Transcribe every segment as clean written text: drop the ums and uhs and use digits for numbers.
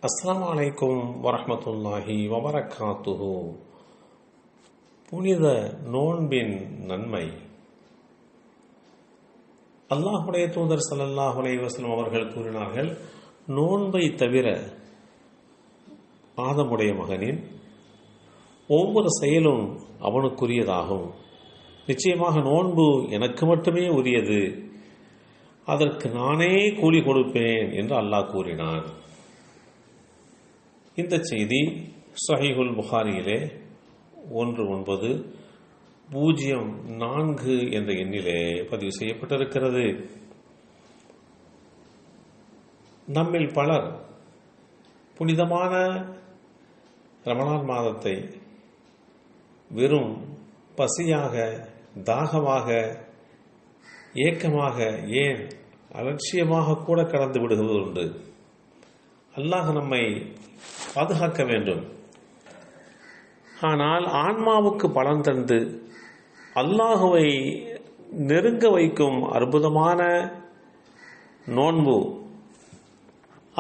அஸ்ஸலாமு அலைக்கும் வரஹ்மத்துல்லாஹி வபரகாத்துஹு. புனித நோன்பின் நன்மை. அல்லாஹுடைய தூதர் ஸல்லல்லாஹு அலைஹி வஸல்லம் அவர்கள் கூறினார்கள், நோன்பை தவிர ஆதமுடைய மகனின் ஒவ்வொரு செயலும் அவனுக்குரியதாகும். நிச்சயமாக நோன்பு எனக்கு மட்டுமே உரியது, அதற்கு நானே கூலி கொடுப்பேன் என்று அல்லாஹ் கூறினான். இந்த செய்தி ஸஹீஹுல் புகாரியிலே 1904 என்ற எண்ணிலே பதிவு செய்யப்பட்டிருக்கிறது. நம்மில் பலர் புனிதமான ரமலான் மாதத்தை வெறும் பசியாக, தாகமாக, ஏக்கமாக, ஏன் அலட்சியமாக கூட கடந்து விடுவது உண்டு. அல்லாஹ் நம்மை பாதுகாக்க வேண்டும். ஆனால் ஆன்மாவுக்கு பலன் தந்து அல்லாஹுவை நெருங்க வைக்கும் அற்புதமான நோன்பு,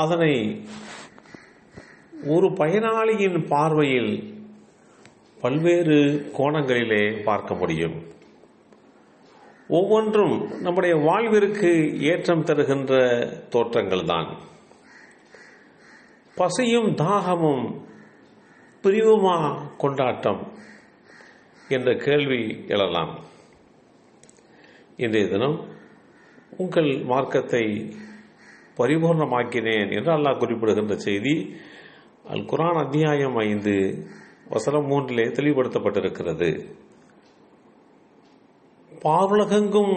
அதனை ஒரு பயனாளியின் பார்வையில் பல்வேறு கோணங்களிலே பார்க்க முடியும். ஒவ்வொன்றும் நம்முடைய வாழ்விற்கு ஏற்றம் தருகின்ற தோற்றங்கள் தான். பசியும் தாகமும் பிரிவுமா கொண்டாட்டம் என்ற கேள்வி எழலாம். இன்றைய தினம் உங்கள் மார்க்கத்தை பரிபூர்ணமாக்கினேன் என்று அல்லாஹ் குறிப்பிடுகின்ற செய்தி அல் குர்ஆன் அத்தியாயம் 5 வசனம் 3 தெளிவுபடுத்தப்பட்டிருக்கிறது. பாருலகெங்கும்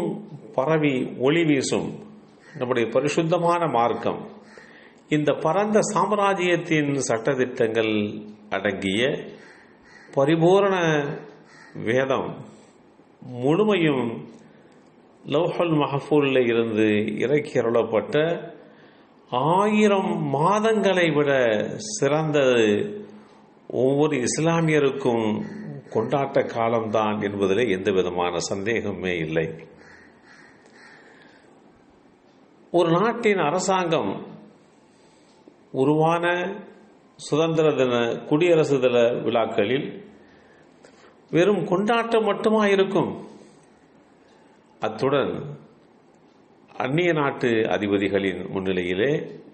பரவி ஒளி வீசும் நம்முடைய பரிசுத்தமான மார்க்கம், இந்த பரந்த சாம்ராஜ்யத்தின் சட்டதிட்டங்கள் அடங்கிய பரிபூரண வேதம் முழுமையும் லௌஹுல் மஹ்ஃபூலில் இருந்து இறக்கி அருளப்பட்ட 1000 மாதங்களை விட சிறந்தது ஒவ்வொரு இஸ்லாமியருக்கும் கொண்டாட்ட காலம்தான் என்பதிலே எந்த விதமான சந்தேகமே இல்லை. ஒரு நாட்டின் அரசாங்கம் உருவான சுதந்திர தின, குடியரசு தின விழாக்களில் வெறும் கொண்டாட்டம் மட்டுமா இருக்கும்? அத்துடன் அந்நிய நாட்டு அதிபதிகளின் முன்னிலையிலே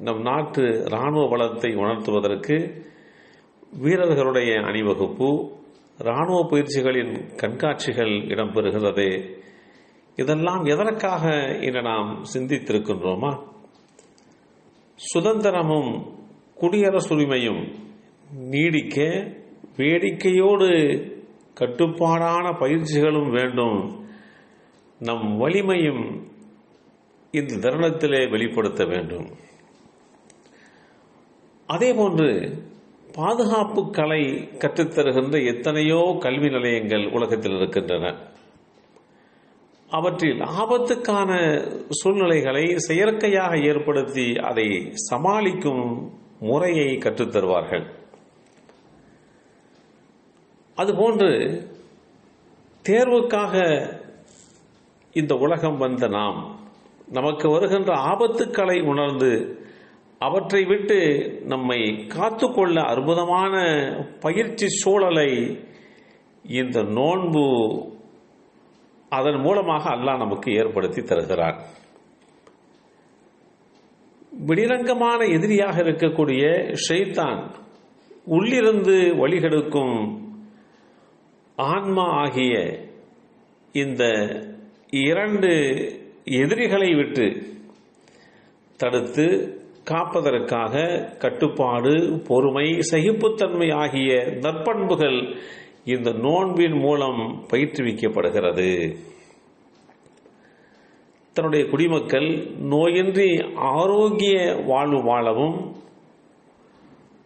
நம் நாட்டு இராணுவ பலத்தை உணர்த்துவதற்கு வீரர்களுடைய அணிவகுப்பு, இராணுவ பயிற்சிகளின் கண்காட்சிகள் இடம்பெறுகிறது. இதெல்லாம் எதற்காக என்று நாம் சிந்தித்திருக்கின்றோமா? சுதந்திரமும் குடியரசுரிமையும் நீடிக்க வேடிக்கையோடு கட்டுப்பாடான பயிற்சிகளும் வேண்டும். நம் வலிமையும் இந்த தருணத்திலே வெளிப்படுத்த வேண்டும். அதேபோன்று பாதுகாப்பு கலை கற்றுத்தருகின்ற எத்தனையோ கல்வி நிலையங்கள் உலகத்தில் இருக்கின்றன. அவற்றில் ஆபத்துக்கான சூழ்நிலைகளை செயற்கையாக ஏற்படுத்தி அதை சமாளிக்கும் முறையை கற்றுத்தருவார்கள். அதுபோன்று தேர்வுக்காக இந்த உலகம் வந்த நாம் நமக்கு வருகின்ற ஆபத்துக்களை உணர்ந்து அவற்றை விட்டு நம்மை காத்துக்கொள்ள அற்புதமான பயிற்சி சூழலை இந்த நோன்பு அதன் மூலமாக அல்லாஹ் நமக்கு ஏற்படுத்தி தருகிறார். வெளிரங்கமான எதிரியாக இருக்கக்கூடிய ஷைத்தான் உள்ளிருந்து வழிகெடுக்கும் ஆன்மா ஆகிய இந்த 2 எதிரிகளை விட்டு தடுத்து காப்பதற்காக கட்டுப்பாடு, பொறுமை, சகிப்புத்தன்மை ஆகிய நற்பண்புகள் இந்த நோன்பின் மூலம் பயிற்றுவிக்கப்படுகிறது. தன்னுடைய குடிமக்கள் நோயின்றி ஆரோக்கிய வாழ்வு வாழவும்,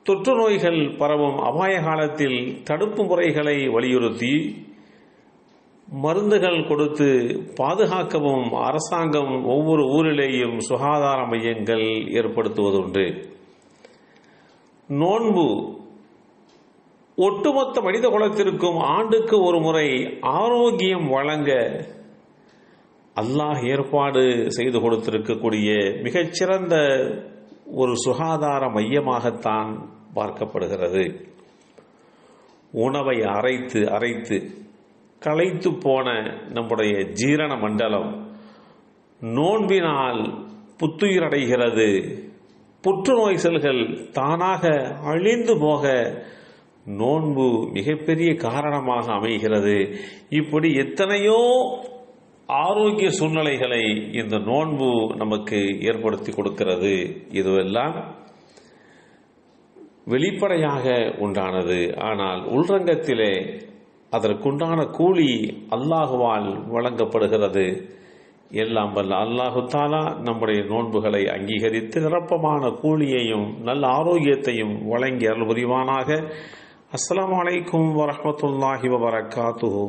தொற்று நோய்கள் பரவும் அபாய காலத்தில் தடுப்பு முறைகளை வலியுறுத்தி மருந்துகள் கொடுத்து பாதுகாக்கவும் அரசாங்கம் ஒவ்வொரு ஊரிலேயும் சுகாதார மையங்கள் ஏற்படுத்துவதுண்டு. நோன்பு ஒட்டுமொத்த மனித குலத்திற்கும் ஆண்டுக்கு ஒரு முறை ஆரோக்கியம் வழங்க அல்லாஹ் ஏற்பாடு செய்து கொடுத்திருக்கக்கூடிய மிகச்சிறந்த ஒரு சுகாதார மையமாகத்தான் பார்க்கப்படுகிறது. உணவை அரைத்து அரைத்து களைத்து போன நம்முடைய ஜீரண மண்டலம் நோன்பினால் புத்துயிரடைகிறது. புற்றுநோய் செல்கள் தானாக அழிந்து போக நோன்பு மிகப்பெரிய காரணமாக அமைகிறது. இப்படி எத்தனையோ ஆரோக்கிய சூழ்நிலைகளை இந்த நோன்பு நமக்கு ஏற்படுத்தி கொடுக்கிறது. இதுவெல்லாம் வெளிப்படையாக உண்டானது. ஆனால் உள்ரங்கத்திலே அதற்குண்டான கூலி அல்லாஹுவால் வழங்கப்படுகிறது. எல்லாம் வல்ல அல்லாஹு தாலா நம்முடைய நோன்புகளை அங்கீகரித்து நிரப்பமான கூலியையும் நல்ல ஆரோக்கியத்தையும் வழங்கி அருள் புரிவானாக. அஸ்ஸலாமு அலைக்கும் வரஹ்மத்துல்லாஹி வபரகாத்துஹு.